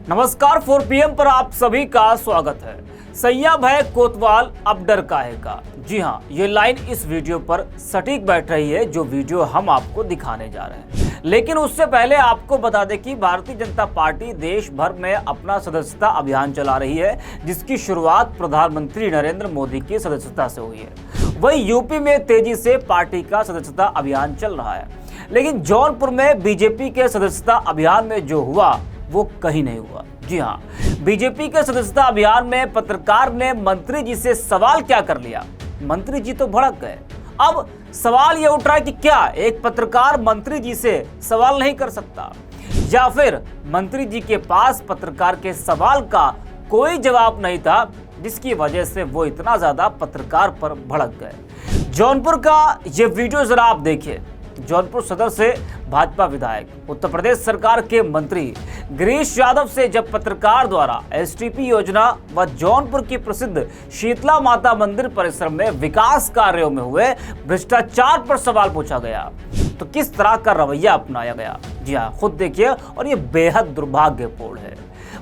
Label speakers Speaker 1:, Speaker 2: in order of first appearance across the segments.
Speaker 1: नमस्कार 4 PM पर आप सभी का स्वागत है। सैया भय कोतवाल अब डर काहे का। जी हाँ, ये लाइन इस वीडियो पर सटीक बैठ रही है जो वीडियो हम आपको दिखाने जा रहे हैं। लेकिन उससे पहले आपको बता दें कि भारतीय जनता पार्टी देश भर में अपना सदस्यता अभियान चला रही है, जिसकी शुरुआत प्रधानमंत्री नरेंद्र मोदी की सदस्यता से हुई है। वहीं यूपी में तेजी से पार्टी का सदस्यता अभियान चल रहा है, लेकिन जौनपुर में बीजेपी के सदस्यता अभियान में जो हुआ वो कहीं नहीं हुआ। जी हाँ, बीजेपी के सदस्यता अभियान में पत्रकार ने मंत्री जी से सवाल क्या कर लिया। मंत्री जी तो भड़क गए। अब सवाल यह उठ रहा है कि क्या एक पत्रकार मंत्री जी से सवाल नहीं कर सकता, या फिर मंत्री जी के पास पत्रकार के सवाल का कोई जवाब नहीं था, जिसकी वजह से वो इतना ज्यादा पत्रकार पर भड़क गए। जौनपुर का ये वीडियो जरा आप देखिए। जौनपुर सदर से भाजपा विधायक उत्तर प्रदेश सरकार के मंत्री गिरीश यादव से जब पत्रकार द्वारा एसटीपी योजना व जौनपुर की प्रसिद्ध शीतला माता मंदिर परिसर में विकास कार्यों में हुए भ्रष्टाचार पर सवाल पूछा गया, तो किस तरह का रवैया अपनाया गया। जी हाँ, खुद देखिए। और ये बेहद दुर्भाग्यपूर्ण है।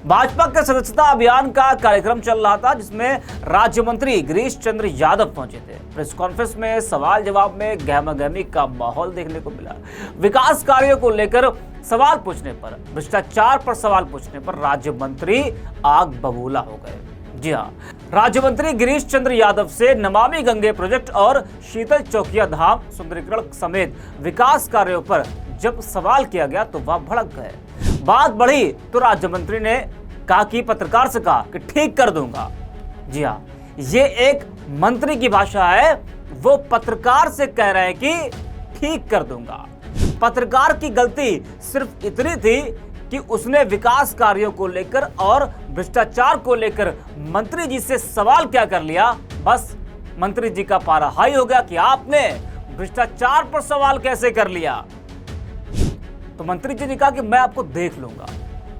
Speaker 1: भाजपा के सदस्यता अभियान का कार्यक्रम चल रहा था, जिसमें राज्य मंत्री गिरीश चंद्र यादव पहुंचे थे। प्रेस कॉन्फ्रेंस में सवाल जवाब में गहमागहमी का माहौल देखने को मिला। विकास कार्यों को लेकर सवाल पूछने पर, भ्रष्टाचार पर सवाल पूछने पर राज्य मंत्री आग बबूला हो गए। जी हाँ, राज्य मंत्री गिरीश चंद्र यादव से नमामि गंगे प्रोजेक्ट और शीतल चौकिया धाम सुंदरीकरण समेत विकास कार्यों पर जब सवाल किया गया तो वह भड़क गए। बात बढ़ी तो राज्य मंत्री ने कहा कि पत्रकार से कहा कि ठीक कर दूंगा। जी हाँ, ये एक मंत्री की भाषा है। वो पत्रकार से कह रहे हैं कि ठीक कर दूंगा। पत्रकार की गलती सिर्फ इतनी थी कि उसने विकास कार्यों को लेकर और भ्रष्टाचार को लेकर मंत्री जी से सवाल क्या कर लिया। बस मंत्री जी का पारा हाई हो गया कि आपने भ्रष्टाचार पर सवाल कैसे कर लिया। तो मंत्री जी ने कहा कि मैं आपको देख लूंगा।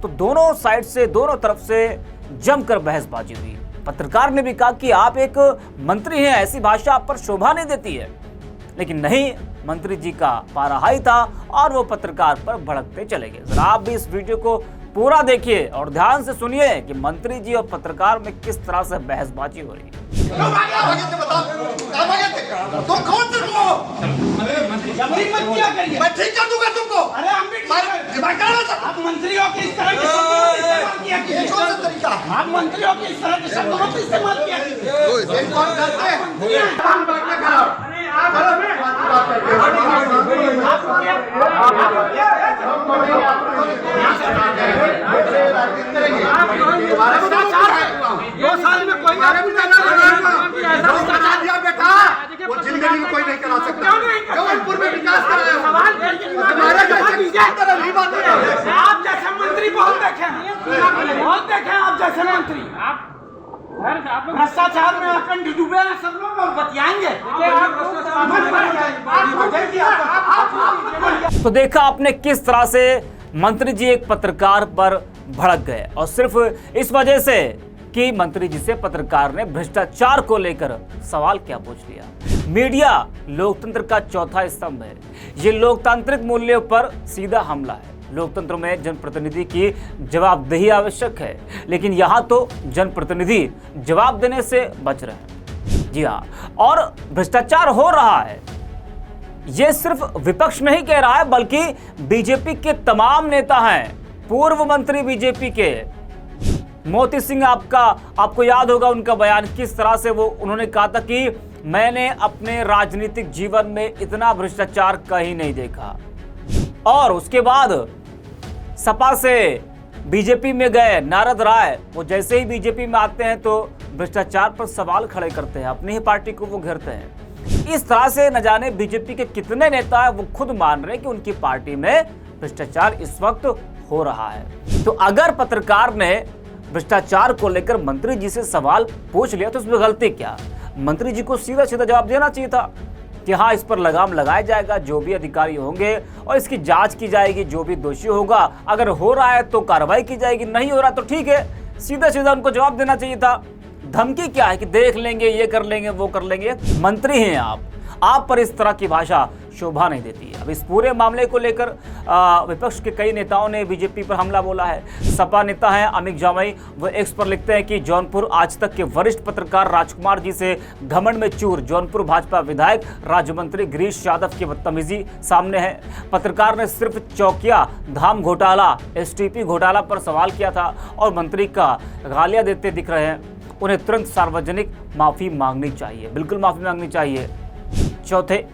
Speaker 1: तो दोनों साइड से, दोनों तरफ से जमकर बहसबाजी हुई। पत्रकार ने भी कहा कि आप एक मंत्री हैं, ऐसी भाषा आप पर शोभा नहीं देती है। लेकिन नहीं, मंत्री जी का पारा हाई था और वो पत्रकार पर भड़कते चले गए। जरा आप भी इस वीडियो को पूरा देखिए और ध्यान से सुनिए कि मंत्री जी और पत्रकार में किस तरह से बहसबाजी हो रही है।
Speaker 2: तुम कौन मैं ठीक कर दूंगा तुमको। अरे आप मंत्रियों की इस तरह के शब्दों का इस्तेमाल किया। कौन सा तरीका? आप मंत्रियों की इस तरह के शब्दों का इस्तेमाल किया। कौन करते हैं? बेटा वो जिंदगी में कोई नहीं करा सकता। जौनपुर में विकास कराया। आप जैसे मंत्री बहुत देखे आप जैसे मंत्री भ्रष्टाचार में अखंड डूबे हैं सब लोग और बतियाएंगे।
Speaker 1: तो देखा आपने किस तरह से मंत्री जी एक पत्रकार पर भड़क गए, और सिर्फ इस वजह से कि मंत्री जी से पत्रकार ने भ्रष्टाचार को लेकर सवाल क्या पूछ लिया। मीडिया लोकतंत्र का चौथा स्तंभ है। ये लोकतांत्रिक मूल्यों पर सीधा हमला है। लोकतंत्र में जनप्रतिनिधि की जवाबदेही आवश्यक है, लेकिन यहाँ तो जनप्रतिनिधि जवाब देने से बच रहे हैं। जी हाँ, और भ्रष्टाचार हो रहा है। ये सिर्फ विपक्ष नहीं कह रहा है, बल्कि बीजेपी के तमाम नेता हैं। पूर्व मंत्री बीजेपी के मोती सिंह, आपको याद होगा उनका बयान, किस तरह से उन्होंने कहा था कि मैंने अपने राजनीतिक जीवन में इतना भ्रष्टाचार कहीं नहीं देखा। और उसके बाद सपा से बीजेपी में गए नारद राय, वो जैसे ही बीजेपी में आते हैं तो भ्रष्टाचार पर सवाल खड़े करते हैं, अपनी ही पार्टी को वो घेरते हैं। इस तरह से न जाने बीजेपी के कितने नेता हैं, वो खुद मान रहे हैं कि उनकी पार्टी में भ्रष्टाचार इस वक्त हो रहा है। तो अगर पत्रकार ने भ्रष्टाचार को लेकर मंत्री जी से सवाल पूछ लिया तो उसमें गलती क्या? मंत्री जी को सीधा सीधा जवाब देना चाहिए था कि हाँ, इस पर लगाम लगाया जाएगा, जो भी अधिकारी होंगे, और इसकी जांच की जाएगी, जो भी दोषी होगा, अगर हो रहा है तो कार्रवाई की जाएगी, नहीं हो रहा तो ठीक है। सीधा सीधा उनको जवाब देना चाहिए था। धमकी क्या है कि देख लेंगे, ये कर लेंगे, वो कर लेंगे। मंत्री हैं आप पर इस तरह की भाषा शोभा नहीं देती है। अब इस पूरे मामले को लेकर विपक्ष के कई नेताओं ने बीजेपी पर हमला बोला है। सपा नेता हैं अमित जामई, वो एक्स पर लिखते हैं कि जौनपुर आज तक के वरिष्ठ पत्रकार राजकुमार जी से घमंड में चूर। जौनपुर भाजपा विधायक राज्य मंत्री गिरीश यादव की बदतमीजी सामने है। पत्रकार ने सिर्फ चौकिया धाम घोटाला, एसटीपी घोटाला पर सवाल किया था और मंत्री का गालियां देते दिख रहे हैं। उन्हें तुरंत सार्वजनिक माफी मांगनी चाहिए, बिल्कुल माफी मांगनी चाहिए। चौथे,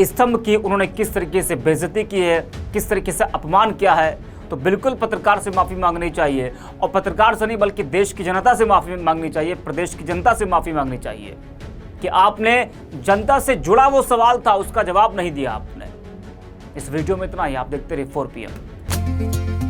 Speaker 1: स्तंभ की उन्होंने किस तरीके से बेइज्जती की है, किस तरीके से अपमान किया है, तो बिल्कुल पत्रकार से माफ़ी मांगनी चाहिए। और पत्रकार से नहीं बल्कि देश की जनता से माफ़ी मांगनी चाहिए, प्रदेश की जनता से माफ़ी मांगनी चाहिए कि आपने जनता से जुड़ा वो सवाल था, उसका जवाब नहीं दिया आपने। इस वीडियो में इतना ही। आप देखते रहिए 4 PM।